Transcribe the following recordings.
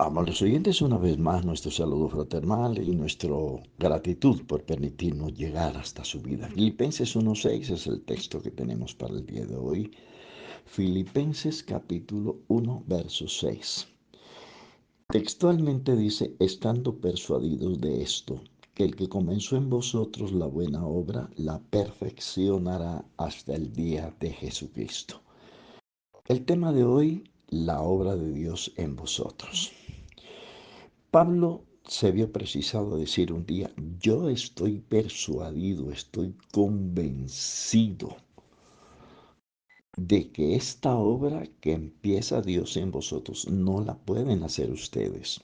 Amables oyentes, una vez más nuestro saludo fraternal y nuestra gratitud por permitirnos llegar hasta su vida. Filipenses 1:6 es el texto que tenemos para el día de hoy. Filipenses capítulo 1, verso 6. Textualmente dice, estando persuadidos de esto, que el que comenzó en vosotros la buena obra, la perfeccionará hasta el día de Jesucristo. El tema de hoy, la obra de Dios en vosotros. Pablo se vio precisado a decir un día, yo estoy persuadido, estoy convencido de que esta obra que empieza Dios en vosotros no la pueden hacer ustedes.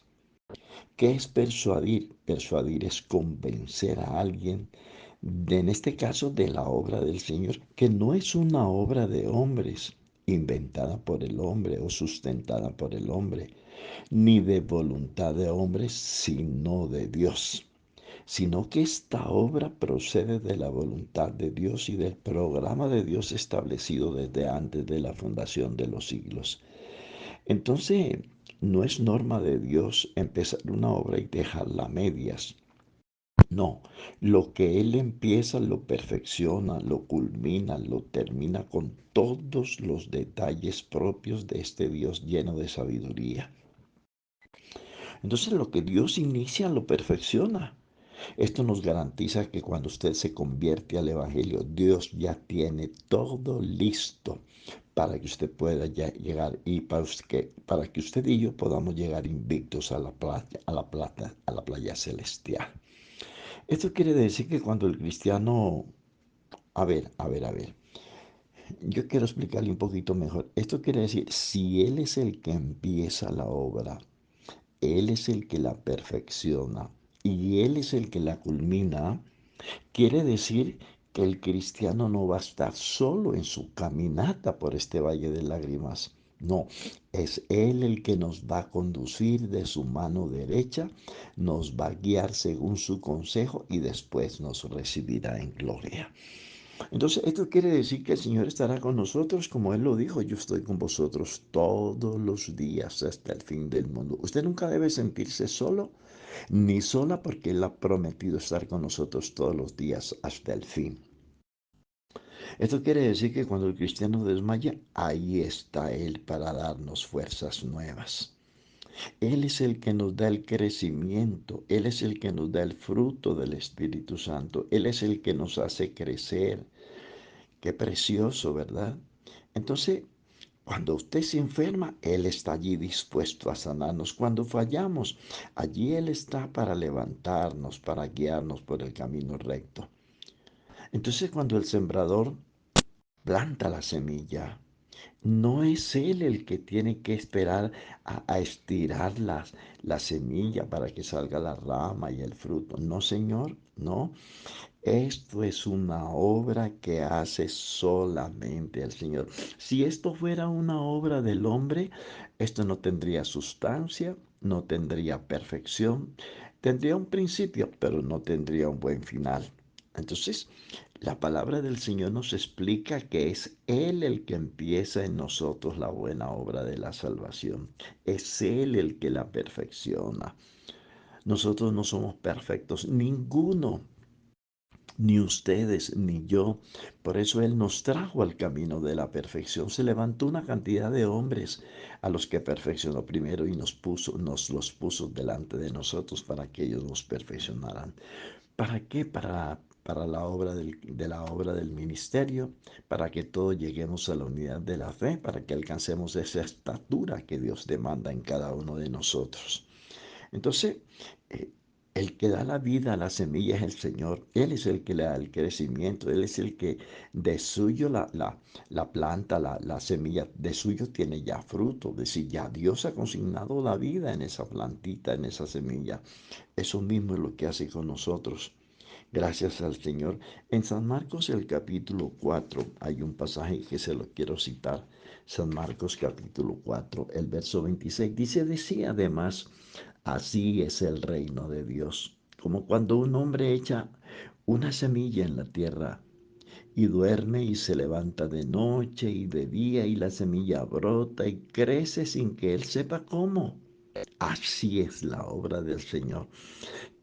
¿Qué es persuadir? Persuadir es convencer a alguien, en este caso de la obra del Señor, que no es una obra de hombres, inventada por el hombre o sustentada por el hombre, ni de voluntad de hombres, sino de Dios, sino que esta obra procede de la voluntad de Dios y del programa de Dios establecido desde antes de la fundación de los siglos. Entonces, no es norma de Dios empezar una obra y dejarla a medias. No, lo que Él empieza lo perfecciona, lo culmina, lo termina con todos los detalles propios de este Dios lleno de sabiduría. Entonces lo que Dios inicia lo perfecciona. Esto nos garantiza que cuando usted se convierte al Evangelio, Dios ya tiene todo listo para que usted pueda llegar y para que usted y yo podamos llegar invictos a la playa, a la playa celestial. Esto quiere decir que cuando el cristiano, a ver, yo quiero explicarle un poquito mejor. Esto quiere decir, si Él es el que empieza la obra, Él es el que la perfecciona y Él es el que la culmina, quiere decir que el cristiano no va a estar solo en su caminata por este valle de lágrimas. No, es Él el que nos va a conducir de su mano derecha, nos va a guiar según su consejo y después nos recibirá en gloria. Entonces, esto quiere decir que el Señor estará con nosotros, como Él lo dijo, yo estoy con vosotros todos los días hasta el fin del mundo. Usted nunca debe sentirse solo ni sola porque Él ha prometido estar con nosotros todos los días hasta el fin. Esto quiere decir que cuando el cristiano desmaya, ahí está Él para darnos fuerzas nuevas. Él es el que nos da el crecimiento, Él es el que nos da el fruto del Espíritu Santo, Él es el que nos hace crecer. Qué precioso, ¿verdad? Entonces, cuando usted se enferma, Él está allí dispuesto a sanarnos. Cuando fallamos, allí Él está para levantarnos, para guiarnos por el camino recto. Entonces, cuando el sembrador planta la semilla, no es él el que tiene que esperar a estirar la semilla para que salga la rama y el fruto. No, Señor, no. Esto es una obra que hace solamente el Señor. Si esto fuera una obra del hombre, esto no tendría sustancia, no tendría perfección, tendría un principio, pero no tendría un buen final. Entonces, la palabra del Señor nos explica que es Él el que empieza en nosotros la buena obra de la salvación. Es Él el que la perfecciona. Nosotros no somos perfectos, ninguno, ni ustedes, ni yo. Por eso Él nos trajo al camino de la perfección. Se levantó una cantidad de hombres a los que perfeccionó primero y nos los puso delante de nosotros para que ellos nos perfeccionaran. ¿Para qué? Para la obra de la obra del ministerio, para que todos lleguemos a la unidad de la fe, para que alcancemos esa estatura que Dios demanda en cada uno de nosotros. Entonces, eh, el que da la vida a la semilla es el Señor. Él es el que le da el crecimiento. Él es el que de suyo la planta, la semilla, de suyo tiene ya fruto. Es decir, ya Dios ha consignado la vida en esa plantita, en esa semilla. Eso mismo es lo que hace con nosotros. Gracias al Señor. En San Marcos el capítulo 4 hay un pasaje que se lo quiero citar. San Marcos capítulo 4 el verso 26 dice, decía además, así es el reino de Dios, como cuando un hombre echa una semilla en la tierra y duerme y se levanta de noche y de día y la semilla brota y crece sin que él sepa cómo. Así es la obra del Señor.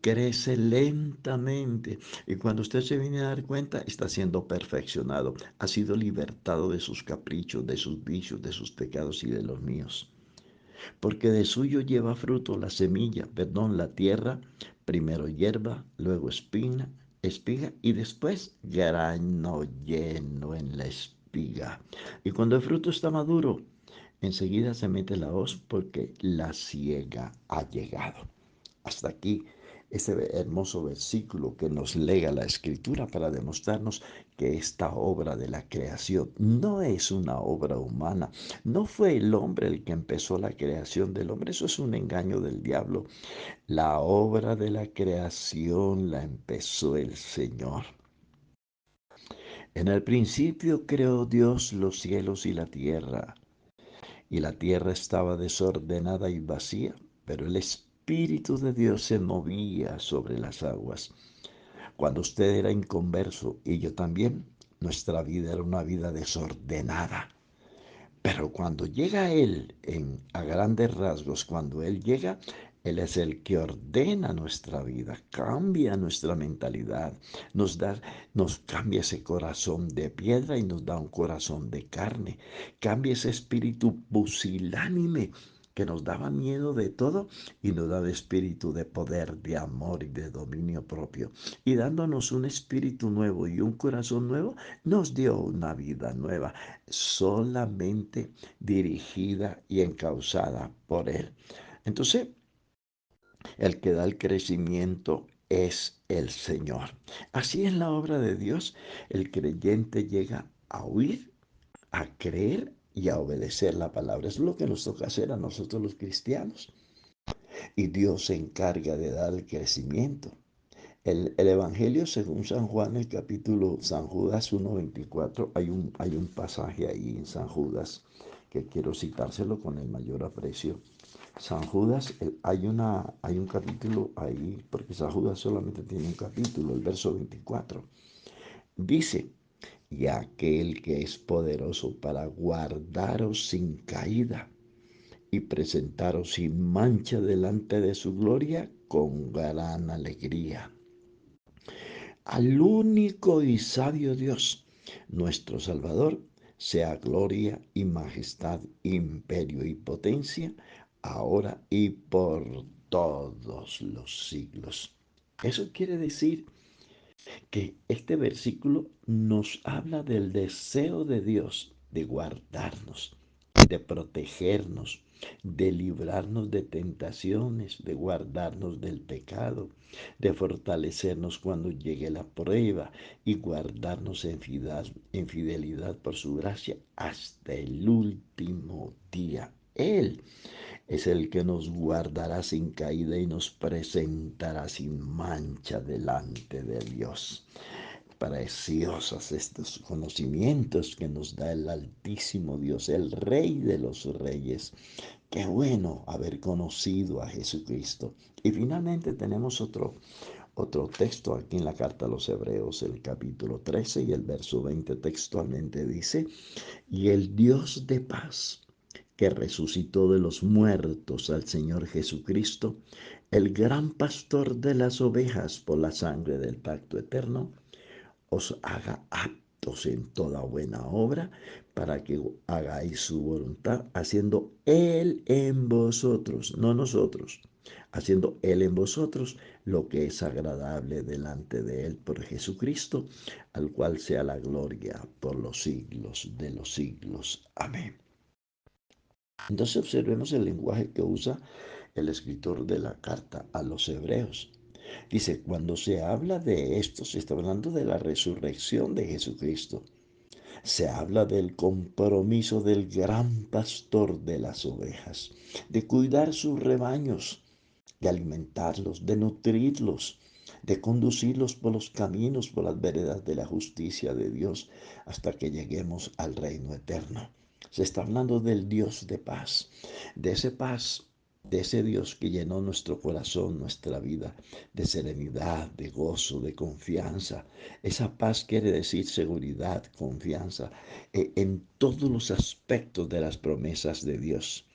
Crece lentamente y cuando usted se viene a dar cuenta, está siendo perfeccionado. Ha sido libertado de sus caprichos, de sus vicios, de sus pecados y de los míos. Porque de suyo lleva fruto la semilla, perdón, la tierra, primero hierba, luego espiga y después grano lleno en la espiga. Y cuando el fruto está maduro, enseguida se mete la hoz porque la siega ha llegado. Hasta aquí ese hermoso versículo que nos lega la Escritura para demostrarnos que esta obra de la creación no es una obra humana. No fue el hombre el que empezó la creación del hombre. Eso es un engaño del diablo. La obra de la creación la empezó el Señor. En el principio creó Dios los cielos y la tierra estaba desordenada y vacía, pero el Espíritu de Dios se movía sobre las aguas. Cuando usted era inconverso y yo también, nuestra vida era una vida desordenada. Pero cuando llega Él, a grandes rasgos, cuando Él llega, Él es el que ordena nuestra vida, cambia nuestra mentalidad, nos cambia ese corazón de piedra y nos da un corazón de carne, cambia ese espíritu pusilánime que nos daba miedo de todo y nos da espíritu de poder, de amor y de dominio propio. Y dándonos un espíritu nuevo y un corazón nuevo, nos dio una vida nueva, solamente dirigida y encauzada por Él. Entonces, el que da el crecimiento es el Señor. Así es la obra de Dios. El creyente llega a oír, a creer y a obedecer la palabra. Es lo que nos toca hacer a nosotros los cristianos. Y Dios se encarga de dar el crecimiento. El Evangelio según San Juan, el capítulo San Judas 1:24, hay un pasaje ahí en San Judas que quiero citárselo con el mayor aprecio. San Judas, hay un capítulo ahí, porque San Judas solamente tiene un capítulo, el verso 24. Dice, y aquel que es poderoso para guardaros sin caída y presentaros sin mancha delante de su gloria con gran alegría. Al único y sabio Dios, nuestro Salvador, sea gloria y majestad, imperio y potencia, ahora y por todos los siglos. Eso quiere decir que este versículo nos habla del deseo de Dios de guardarnos, de protegernos, de librarnos de tentaciones, de guardarnos del pecado, de fortalecernos cuando llegue la prueba y guardarnos en fidelidad por su gracia hasta el último día. Él es el que nos guardará sin caída y nos presentará sin mancha delante de Dios. Preciosos estos conocimientos que nos da el Altísimo Dios, el Rey de los Reyes. Qué bueno haber conocido a Jesucristo. Y finalmente tenemos otro texto aquí en la carta a los Hebreos, el capítulo 13 y el verso 20 textualmente dice, y el Dios de paz, que resucitó de los muertos al Señor Jesucristo, el gran pastor de las ovejas por la sangre del pacto eterno, os haga aptos en toda buena obra para que hagáis su voluntad, haciendo Él en vosotros, no nosotros, haciendo Él en vosotros lo que es agradable delante de Él por Jesucristo, al cual sea la gloria por los siglos de los siglos. Amén. Entonces observemos el lenguaje que usa el escritor de la carta a los hebreos. Dice, cuando se habla de esto, se está hablando de la resurrección de Jesucristo. Se habla del compromiso del gran pastor de las ovejas, de cuidar sus rebaños, de alimentarlos, de nutrirlos, de conducirlos por los caminos, por las veredas de la justicia de Dios, hasta que lleguemos al reino eterno. Se está hablando del Dios de paz, de ese paz, de ese Dios que llenó nuestro corazón, nuestra vida, de serenidad, de gozo, de confianza. Esa paz quiere decir seguridad, confianza en todos los aspectos de las promesas de Dios.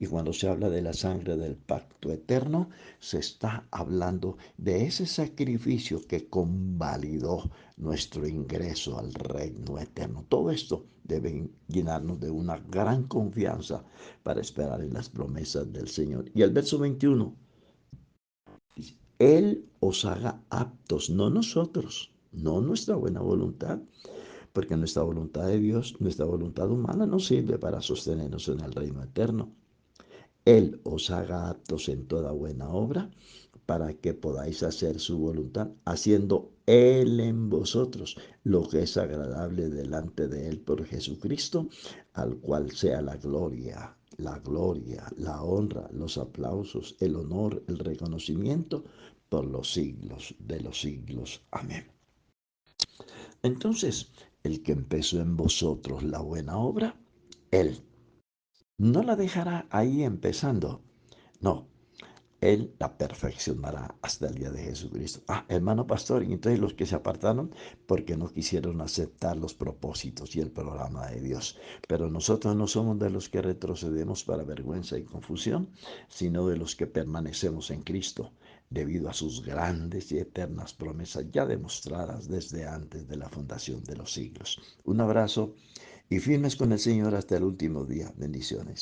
Y cuando se habla de la sangre del pacto eterno, se está hablando de ese sacrificio que convalidó nuestro ingreso al reino eterno. Todo esto debe llenarnos de una gran confianza para esperar en las promesas del Señor. Y el verso 21, Él os haga aptos, no nosotros, no nuestra buena voluntad, porque nuestra voluntad de Dios, nuestra voluntad humana no sirve para sostenernos en el reino eterno. Él os haga aptos en toda buena obra para que podáis hacer su voluntad, haciendo Él en vosotros lo que es agradable delante de Él por Jesucristo, al cual sea la gloria, la honra, los aplausos, el honor, el reconocimiento por los siglos de los siglos. Amén. Entonces, el que empezó en vosotros la buena obra, Él no la dejará ahí empezando. No, Él la perfeccionará hasta el día de Jesucristo. Ah, hermano pastor, y entonces los que se apartaron porque no quisieron aceptar los propósitos y el programa de Dios. Pero nosotros no somos de los que retrocedemos para vergüenza y confusión, sino de los que permanecemos en Cristo, debido a sus grandes y eternas promesas ya demostradas desde antes de la fundación de los siglos. Un abrazo y firmes con el Señor hasta el último día. Bendiciones.